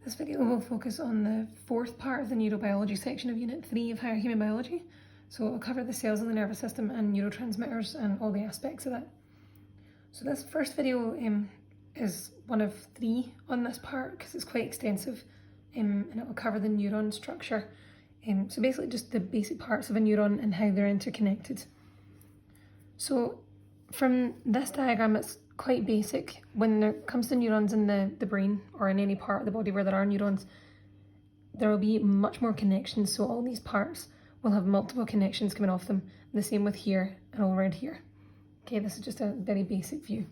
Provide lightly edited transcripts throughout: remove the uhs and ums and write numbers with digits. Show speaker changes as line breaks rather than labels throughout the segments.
This video will focus on the fourth part of the neurobiology section of Unit 3 of Higher Human Biology. So it will cover the cells of the nervous system and neurotransmitters and all the aspects of that. So this first video is one of 3 on this part because it's quite extensive, and it will cover the neuron structure. So basically just the basic parts of a neuron and how they're interconnected. So from this diagram, it's quite basic. When it comes to neurons in the brain or in any part of the body where there are neurons, there will be much more connections. So all these parts will have multiple connections coming off them. The same with here and all around here. Okay, this is just a very basic view.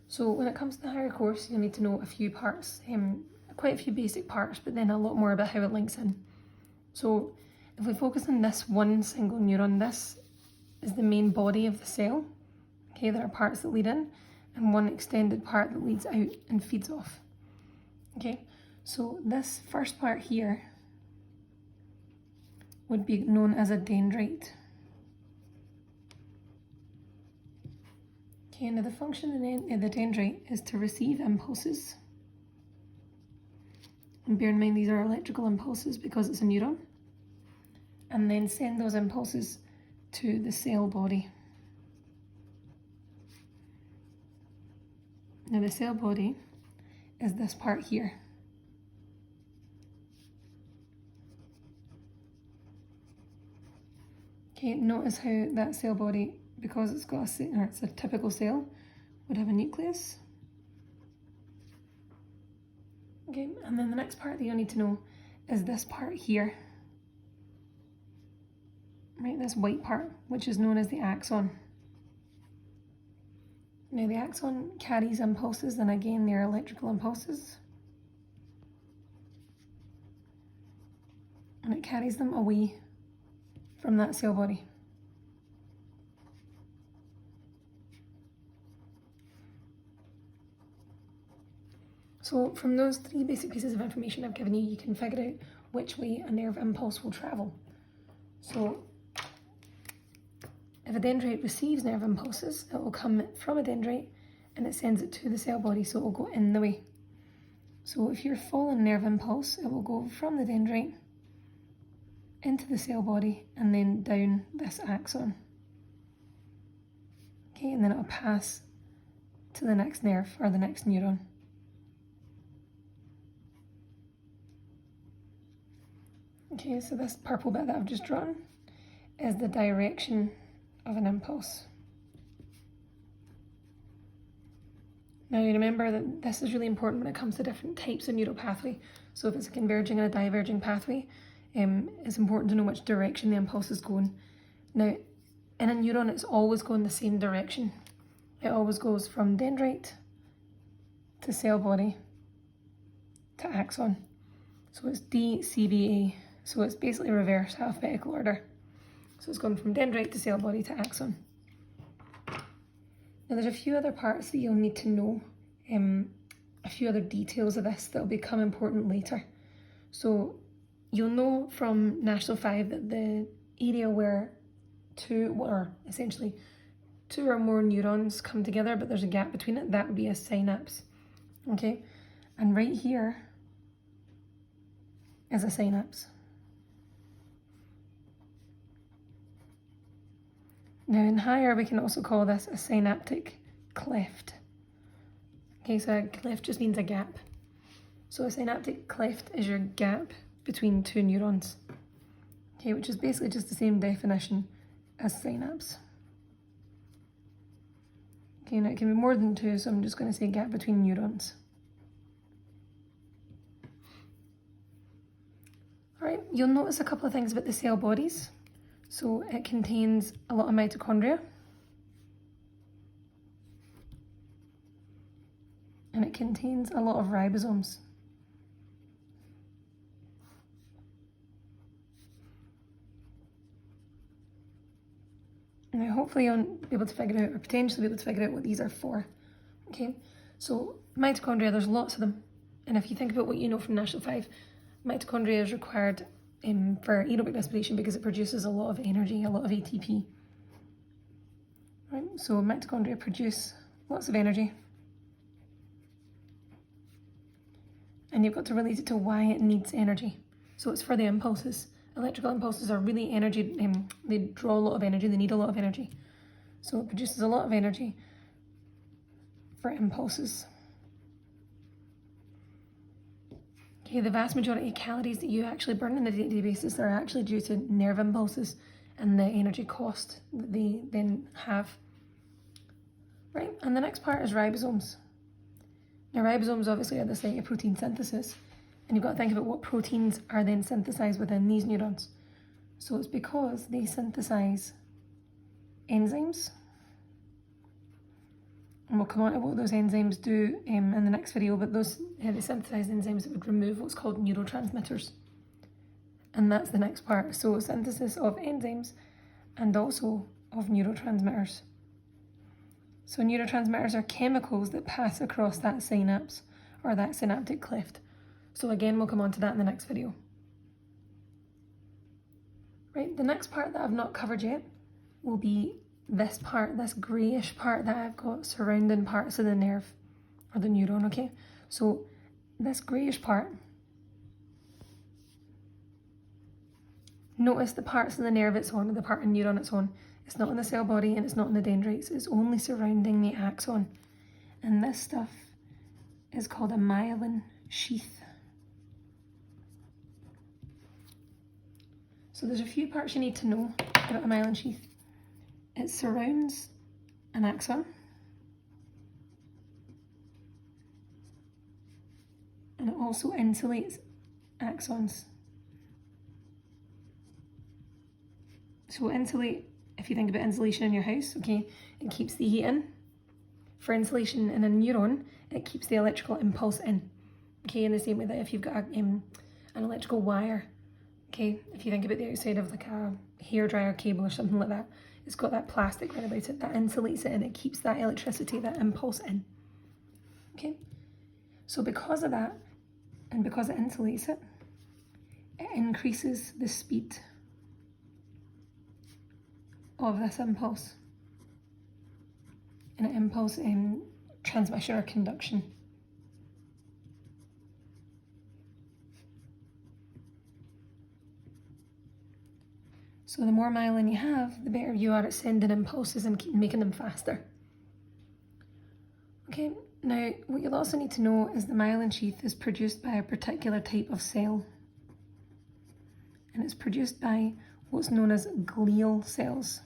So when it comes to the higher course, you'll need to know a few parts, quite a few basic parts, but then a lot more about how it links in. So if we focus on this one single neuron, this is the main body of the cell. Okay, there are parts that lead in and one extended part that leads out and feeds off. Okay, so this first part here would be known as a dendrite. Okay, now the function of the dendrite is to receive impulses. And bear in mind these are electrical impulses because it's a neuron. And then send those impulses to the cell body. Now the cell body is this part here. Okay, notice how that cell body, because it's got it's a typical cell, would have a nucleus. Okay, and then the next part that you'll need to know is this part here. Right, this white part, which is known as the axon. Now the axon carries impulses, and again they're electrical impulses. And it carries them away from that cell body. So from those 3 basic pieces of information I've given you, you can figure out which way a nerve impulse will travel. So if a dendrite receives nerve impulses, it will come from a dendrite and it sends it to the cell body, so it will go in the way. So if you're following nerve impulse, it will go from the dendrite into the cell body and then down this axon. Okay, and then it will pass to the next nerve or the next neuron. Okay, so this purple bit that I've just drawn is the direction of an impulse. Now you remember that this is really important when it comes to different types of neural pathway. So if it's a converging and a diverging pathway, it's important to know which direction the impulse is going. Now in a neuron, it's always going the same direction. It always goes from dendrite to cell body to axon. So it's DCBA. So it's basically reverse alphabetical order. So it's going from dendrite to cell body to axon. Now there's a few other parts that you'll need to know, a few other details of this that will become important later. So you'll know from National 5 that the area where 2 or more neurons come together, but there's a gap between it, that would be a synapse. Okay, and right here is a synapse. Now in higher, we can also call this a synaptic cleft. Okay, so a cleft just means a gap. So a synaptic cleft is your gap between 2 neurons. Okay, which is basically just the same definition as synapse. Okay, now it can be more than 2, so I'm just going to say gap between neurons. Alright, you'll notice a couple of things about the cell bodies. So it contains a lot of mitochondria, and it contains a lot of ribosomes. Now hopefully you'll be able to figure out, or potentially be able to figure out what these are for. Okay, so mitochondria, there's lots of them, and if you think about what you know from National 5, mitochondria is required for aerobic respiration because it produces a lot of energy, a lot of ATP. Right, so mitochondria produce lots of energy. and you've got to relate it to why it needs energy. So it's for the impulses. Electrical impulses are really energy, they draw a lot of energy, they need a lot of energy. So it produces a lot of energy for impulses. Okay, the vast majority of calories that you actually burn on a day-to-day basis are actually due to nerve impulses and the energy cost that they then have. Right, and the next part is ribosomes. Now ribosomes obviously are the site of protein synthesis, and you've got to think about what proteins are then synthesized within these neurons. So it's because they synthesize enzymes, and we'll come on to what those enzymes do in the next video, but those they synthesize enzymes that would remove what's called neurotransmitters. And that's the next part. So synthesis of enzymes and also of neurotransmitters. So neurotransmitters are chemicals that pass across that synapse or that synaptic cleft. So again, we'll come on to that in the next video. Right, the next part that I've not covered yet will be this part, this greyish part that I've got surrounding parts of the nerve or the neuron, okay? So this greyish part, notice the parts of the nerve it's on, or the part of the neuron it's on. It's not in the cell body and it's not in the dendrites, it's only surrounding the axon. And this stuff is called a myelin sheath. So there's a few parts you need to know about a myelin sheath. It surrounds an axon, and it also insulates axons. So insulate, if you think about insulation in your house, okay, it keeps the heat in. For insulation in a neuron, it keeps the electrical impulse in. Okay, in the same way that if you've got an electrical wire, okay, if you think about the outside of like a hairdryer cable or something like that, it's got that plastic right about it that insulates it and it keeps that electricity, that impulse in. Okay, so because of that, and because it insulates it, it increases the speed of this impulse. And an impulse in transmission or conduction. So the more myelin you have, the better you are at sending impulses and keep making them faster. Okay, now what you'll also need to know is the myelin sheath is produced by a particular type of cell. And it's produced by what's known as glial cells.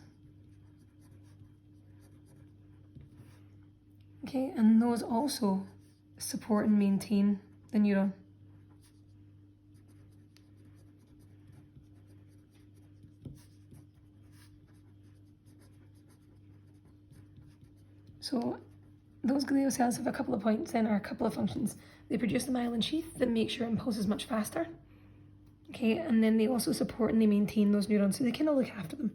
Okay, and those also support and maintain the neuron. So those glial cells have a couple of points in, or a couple of functions. They produce the myelin sheath that makes your impulses much faster. Okay, and then they also support and they maintain those neurons, so they kind of look after them.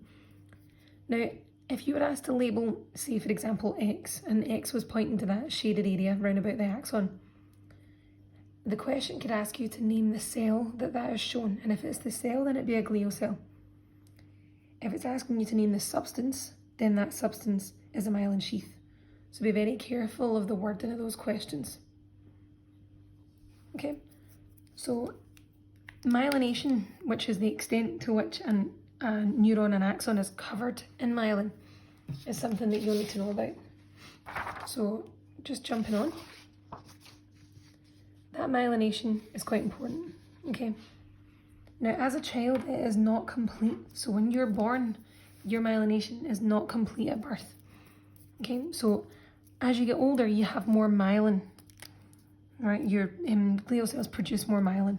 Now, if you were asked to label, say for example, X, and X was pointing to that shaded area round about the axon, the question could ask you to name the cell that is shown, and if it's the cell, then it'd be a glial cell. If it's asking you to name the substance, then that substance is a myelin sheath. So be very careful of the wording of those questions. Okay, so myelination, which is the extent to which a neuron and axon is covered in myelin, is something that you'll need to know about. So just jumping on, that myelination is quite important, okay? Now as a child, it is not complete. So when you're born, your myelination is not complete at birth, okay? So as you get older, you have more myelin, right? Your glial cells produce more myelin.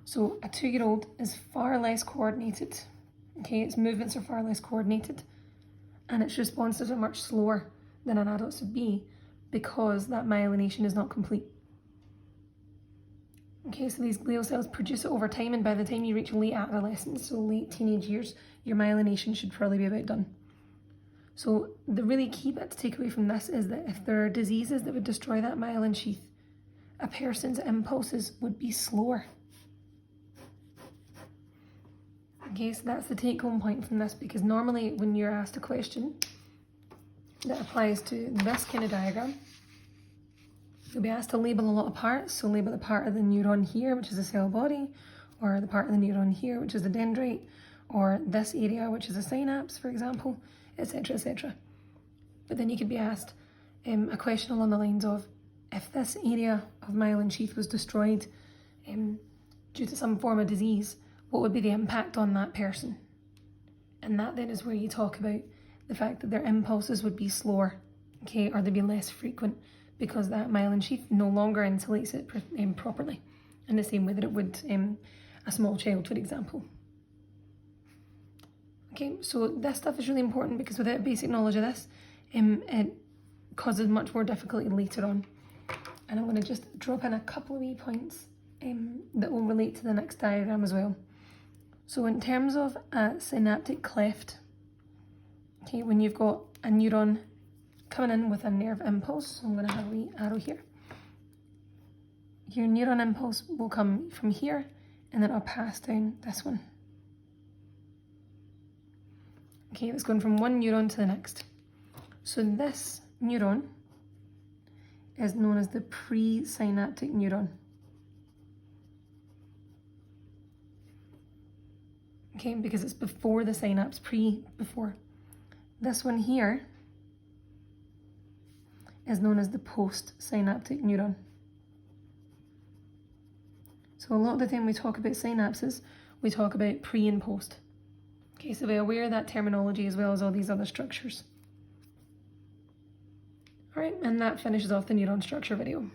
So a 2-year-old is far less coordinated, okay? Its movements are far less coordinated, and its responses are much slower than an adult's would be because that myelination is not complete. Okay, so these glial cells produce it over time, and by the time you reach late adolescence, so late teenage years, your myelination should probably be about done. So the really key bit to take away from this is that if there are diseases that would destroy that myelin sheath, a person's impulses would be slower. Okay, so that's the take-home point from this, because normally when you're asked a question that applies to this kind of diagram, You'll be asked to label a lot of parts, so label the part of the neuron here, which is the cell body, or the part of the neuron here, which is the dendrite, or this area, which is a synapse, for example, etc., etc. But then you could be asked a question along the lines of, if this area of myelin sheath was destroyed due to some form of disease, what would be the impact on that person? And that then is where you talk about the fact that their impulses would be slower, okay, or they'd be less frequent because that myelin sheath no longer insulates it properly, in the same way that it would a small child, for example. Okay, so this stuff is really important because without basic knowledge of this, it causes much more difficulty later on. And I'm going to just drop in a couple of wee points that will relate to the next diagram as well. So in terms of a synaptic cleft, okay, when you've got a neuron coming in with a nerve impulse, so I'm going to have a wee arrow here. Your neuron impulse will come from here and then it'll pass down this one. Okay, it's going from one neuron to the next. So this neuron is known as the presynaptic neuron. Okay, because it's before the synapse, before. This one here is known as the postsynaptic neuron. So a lot of the time we talk about synapses, we talk about pre and post. Okay, so be aware of that terminology as well as all these other structures. All right, and that finishes off the neuron structure video.